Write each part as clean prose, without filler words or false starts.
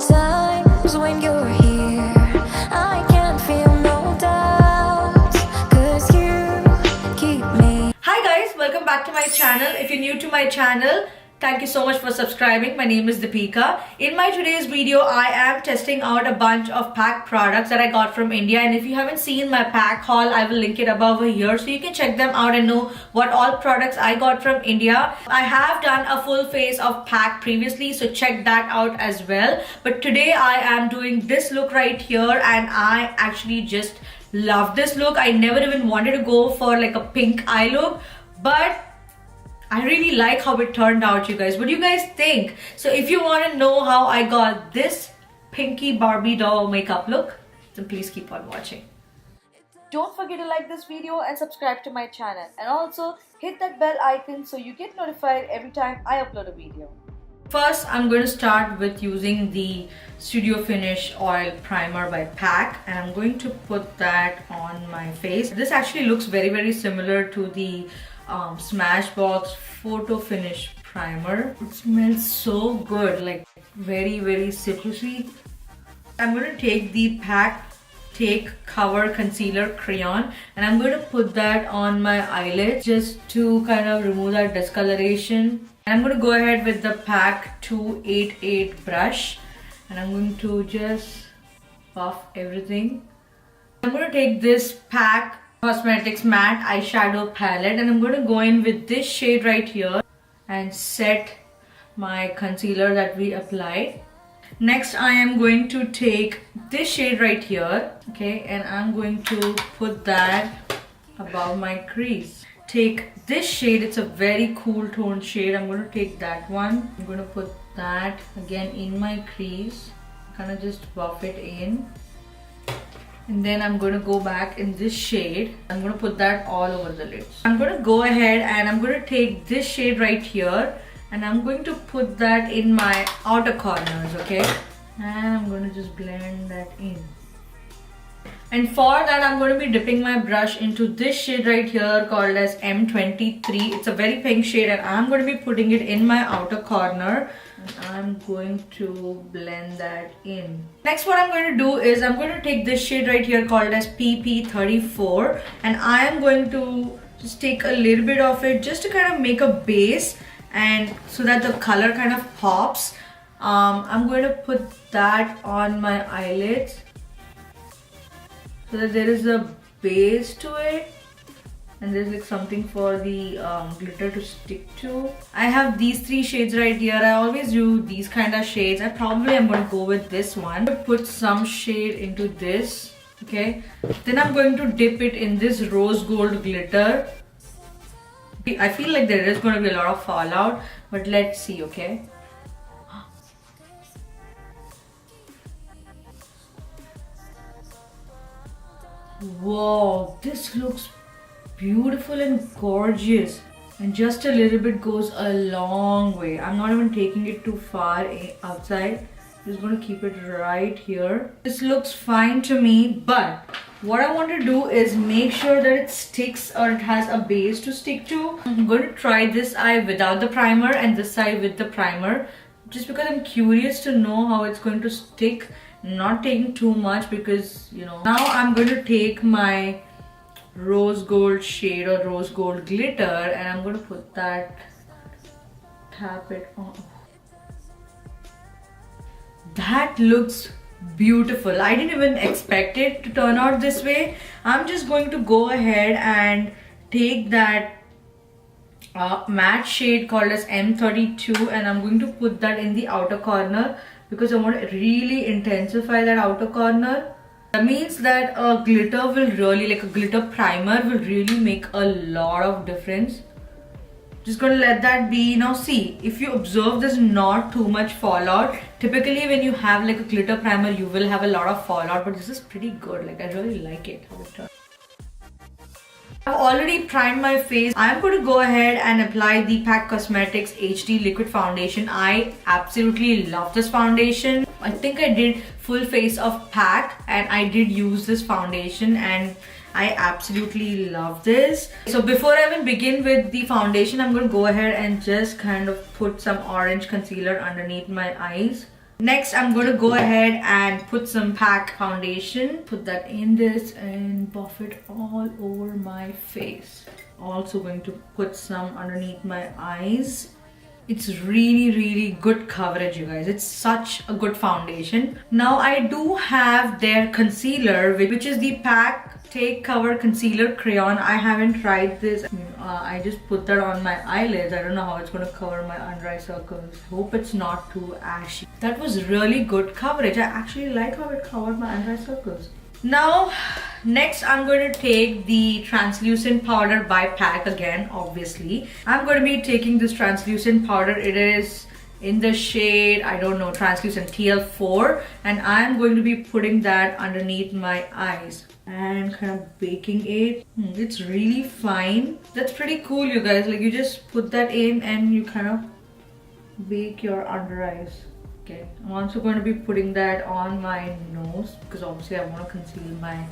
Sometimes when you're here, I can't feel no doubts, 'cause you keep me. Hi guys, welcome back to my channel. If you're new to my channel, thank you so much for subscribing. My name is Deepika. In my today's video, I am testing out a bunch of PAC products that I got from India, and if you haven't seen my PAC haul, I will link it above here so you can check them out and know what all products I got from India. I have done a full face of PAC previously, so check that out as well. But today I am doing this look right here, and I actually just love this look. I never even wanted to go for like a pink eye look, but I really like how it turned out, you guys. What do you guys think? So if you want to know how I got this pinky Barbie doll makeup look, then please keep on watching. Don't forget to like this video and subscribe to my channel, and also hit that bell icon so you get notified every time I upload a video. First, I'm going to start with using the Studio Finish Oil Primer by PAC, and I'm going to put that on my face. This actually looks very similar to the Smashbox Photo Finish Primer. It smells so good, like very citrusy. I'm going to take the PAC Take Cover Concealer Crayon, and I'm going to put that on my eyelids just to kind of remove that discoloration. And I'm going to go ahead with the PAC 288 brush, and I'm going to just buff everything. I'm going to take this PAC Cosmetics Matte Eyeshadow Palette, and I'm going to go in with this shade right here and set my concealer that we applied. Next, I am going to take this shade right here, okay, and I'm going to put that above my crease. Take this shade, it's a very cool tone shade. I'm going to take that one. I'm going to put that again in my crease, kind of just buff it in. And then I'm going to go back in this shade. I'm going to put that all over the lids. I'm going to go ahead and I'm going to take this shade right here, and I'm going to put that in my outer corners, okay? And I'm going to just blend that in. And for that, I'm going to be dipping my brush into this shade right here called as M23. It's a very pink shade, and I'm going to be putting it in my outer corner. And I'm going to blend that in. Next, what I'm going to do is I'm going to take this shade right here called as PP34, and I am going to just take a little bit of it just to kind of make a base, and so that the color kind of pops. I'm going to put that on my eyelids so that there is a base to it, and there's like something for the glitter to stick to. I have these three shades right here. I always do these kind of shades. I probably am going to go with this one. Put some shade into this, okay? Then I'm going to dip it in this rose gold glitter. I feel like there is going to be a lot of fallout, but let's see, okay? Wow, this looks beautiful and gorgeous, and just a little bit goes a long way. I'm not even taking it too far outside. I'm just going to keep it right here. This looks fine to me, but what I want to do is make sure that it sticks, or it has a base to stick to. I'm going to try this eye without the primer and this eye with the primer, just because I'm curious to know how it's going to stick. Not taking too much because, you know. Now I'm going to take my rose gold shade or rose gold glitter, and I'm going to put that, tap it on. That looks beautiful. I didn't even expect it to turn out this way. I'm just going to go ahead and take that matte shade called as M32, and I'm going to put that in the outer corner because I want to really intensify that outer corner. That means that a glitter will really, like a glitter primer will really make a lot of difference. Just gonna let that be. Now see, if you observe, there's not too much fallout. Typically when you have like a glitter primer, you will have a lot of fallout, but this is pretty good. Like I really like it. I've already primed my face. I'm going to go ahead and apply the PAC Cosmetics HD Liquid Foundation. I absolutely love this foundation. I think I did full face of PAC and I did use this foundation and I absolutely love this. So before I even begin with the foundation, I'm going to go ahead and just kind of put some orange concealer underneath my eyes. Next, I'm going to go ahead and put some PAC foundation. Put that in this and buff it all over my face. Also going to put some underneath my eyes. It's really good coverage, you guys. It's such a good foundation. Now I do have their concealer, which is the PAC Take Cover Concealer Crayon. I haven't tried this. I just put that on my eyelids. I don't know how it's going to cover my under eye circles. Hope it's not too ashy. That was really good coverage. I actually like how it covered my under eye circles. Now, next I'm going to take the translucent powder by PAC again, obviously. I'm going to be taking this translucent powder. It is in the shade, I don't know, translucent TL4. And I'm going to be putting that underneath my eyes and kind of baking it. It's really fine. That's pretty cool, you guys. Like, you just put that in and you kind of bake your under eyes. Okay, I'm also going to be putting that on my nose because obviously I want to conceal my,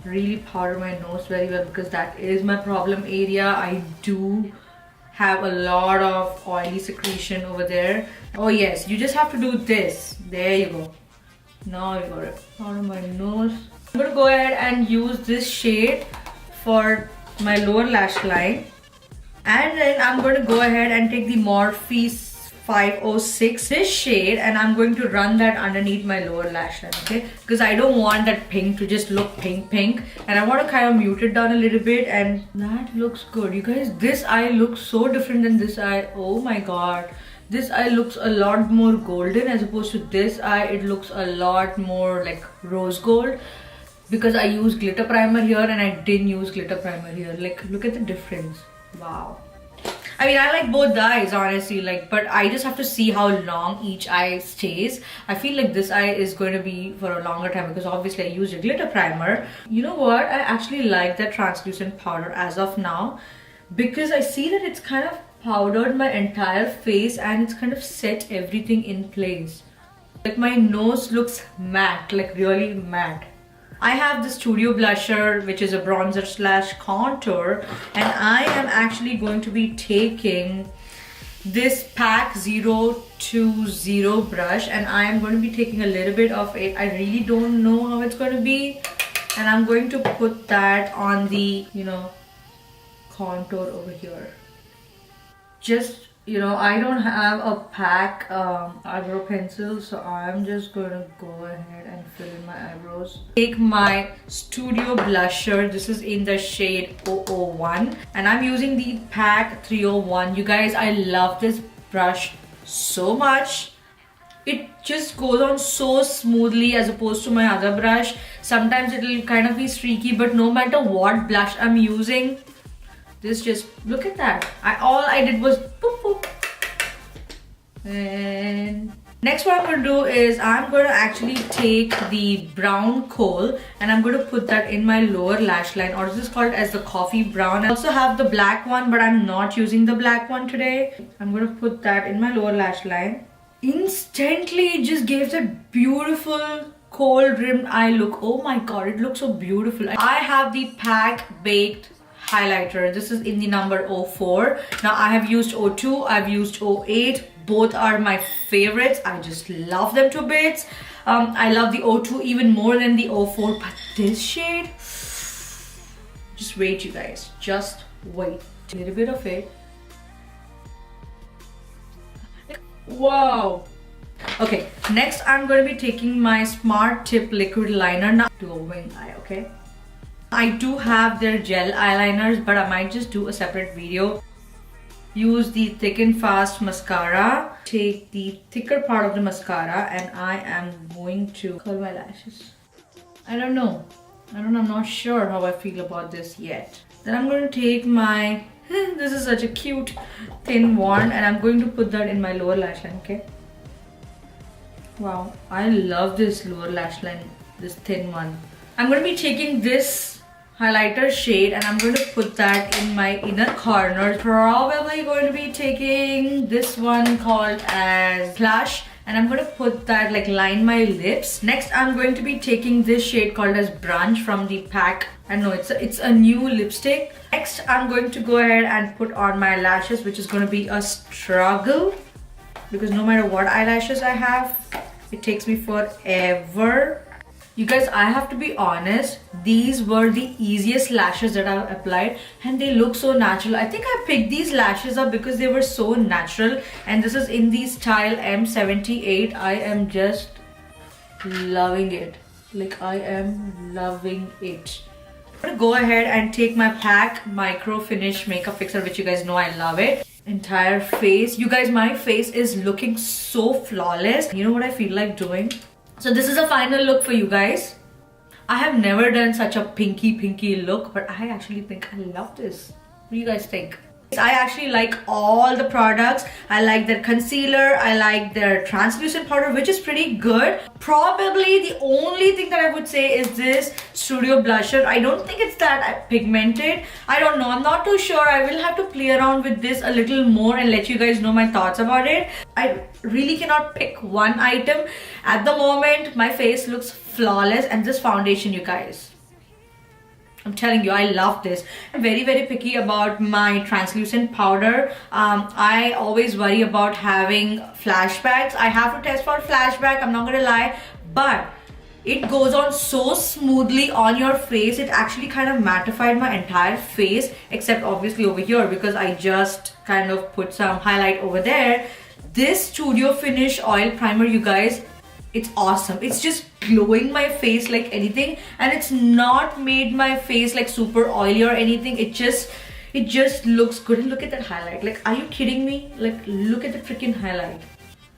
really powder my nose very well because that is my problem area. I do have a lot of oily secretion over there. Oh yes, you just have to do this. There you go. Now you got it. Powder my nose. I'm going to go ahead and use this shade for my lower lash line. And then I'm going to go ahead and take the Morphe 506, this shade, and I'm going to run that underneath my lower lash line, okay? Because I don't want that pink to just look pink, and I want to kind of mute it down a little bit, and that looks good. You guys, this eye looks so different than this eye. Oh my god. This eye looks a lot more golden as opposed to this eye. It looks a lot more like rose gold because I used glitter primer here and I didn't use glitter primer here. Like, look at the difference. Wow. I mean, I like both the eyes, honestly, like, but I just have to see how long each eye stays. I feel like this eye is going to be for a longer time because obviously I used a glitter primer. You know what? I actually like that translucent powder as of now because I see that it's kind of powdered my entire face and it's kind of set everything in place. Like, my nose looks matte, like really matte. I have the Studio Blusher, which is a bronzer slash contour, and I am actually going to be taking this PAC 020 brush, and I am going to be taking a little bit of it. I really don't know how it's going to be, and I'm going to put that on the, you know, contour over here. Just, you know, I don't have a PAC eyebrow pencil, so I'm just going to go ahead and fill in my eyebrows. Take my Studio Blusher. This is in the shade 001, and I'm using the PAC 301. You guys, I love this brush so much. It just goes on so smoothly as opposed to my other brush. Sometimes it'll kind of be streaky, but no matter what blush I'm using, this just, look at that. All I did was boop boop. And next what I'm going to do is I'm going to actually take the brown kohl and I'm going to put that in my lower lash line, or this is called as the coffee brown. I also have the black one, but I'm not using the black one today. I'm going to put that in my lower lash line. Instantly it just gave that beautiful cold rimmed eye look. Oh my god, it looks so beautiful. I have the PAC Baked highlighter. This is in the number 04. Now I have used 02, I've used 08. Both are my favorites. I just love them to bits. I love the 02 even more than the 04, but this shade, just wait, you guys, just wait. A little bit of it. Wow. Okay, next I'm going to be taking my Smart Tip liquid liner. Now do a wing eye, okay? I do have their gel eyeliners, but I might just do a separate video. Use the Thick and Fast mascara. Take the thicker part of the mascara and I am going to curl my lashes. I don't know, I'm not sure how I feel about this yet. Then I'm going to take my, this is such a cute thin wand, and I'm going to put that in my lower lash line, okay? Wow, I love this lower lash line, this thin one. I'm going to be taking this highlighter shade and I'm going to put that in my inner corner. Probably going to be taking this one called as Plush, and I'm going to put that, like, line my lips. Next I'm going to be taking this shade called as Brunch from the PAC. I know it's a new lipstick. Next I'm going to go ahead and put on my lashes, which is going to be a struggle because no matter what eyelashes I have, It takes me forever. You guys, I have to be honest, these were the easiest lashes that I've applied and they look so natural. I think I picked these lashes up because they were so natural, and this is in the style M78. I am just loving it. Like, I am loving it. I'm gonna go ahead and take my PAC Micro Finish Makeup Fixer, which you guys know I love it. Entire face. You guys, my face is looking so flawless. You know what I feel like doing? So this is a final look for you guys. I have never done such a pinky look, but I actually think I love this. What do you guys think? I actually like all the products. I like their concealer, I like their translucent powder, which is pretty good. Probably the only thing that I would say is this Studio blusher. I don't think it's that pigmented. I don't know, I'm not too sure. I will have to play around with this a little more and let you guys know my thoughts about it. I really cannot pick one item. At the moment, my face looks flawless, and this foundation, you guys, I'm telling you, I love this. I'm very picky about my translucent powder. I always worry about having flashbacks. I have to test for flashback, I'm not gonna lie, but it goes on so smoothly on your face. It actually kind of mattified my entire face, except obviously over here because I just kind of put some highlight over there. This Studio Finish Oil Primer, you guys, it's awesome. It's just glowing my face like anything, and it's not made my face like super oily or anything. It just looks good. And look at that highlight. Like, are you kidding me? Like, look at the freaking highlight.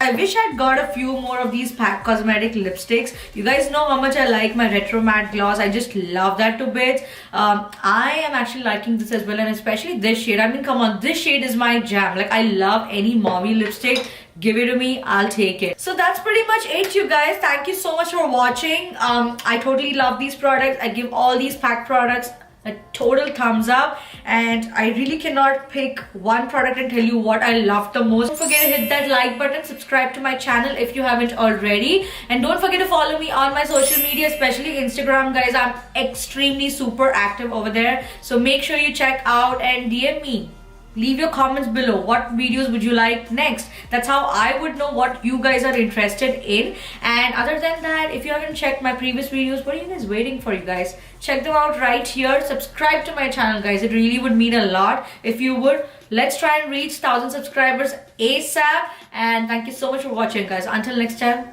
I wish I'd got a few more of these PAC Cosmetic lipsticks. You guys know how much I like my Retro Matte Gloss. I just love that to bits. I am actually liking this as well, and especially this shade. I mean, come on, this shade is my jam. Like, I love any MAUVE lipstick. Give it to me, I'll take it. So that's pretty much it, you guys. Thank you so much for watching. I totally love these products. I give all these PAC products a total thumbs up, and I really cannot pick one product and tell you what I love the most. Don't forget to hit that like button, subscribe to my channel if you haven't already, and don't forget to follow me on my social media, especially Instagram, guys. I'm extremely super active over there, so make sure you check out and DM me. Leave your comments below. What videos would you like next? That's how I would know what you guys are interested in. And other than that, if you haven't checked my previous videos, what are you guys waiting for, you guys? Check them out right here. Subscribe to my channel, guys. It really would mean a lot if you would. Let's try and reach 1,000 subscribers ASAP. And thank you so much for watching, guys. Until next time,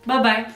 bye-bye.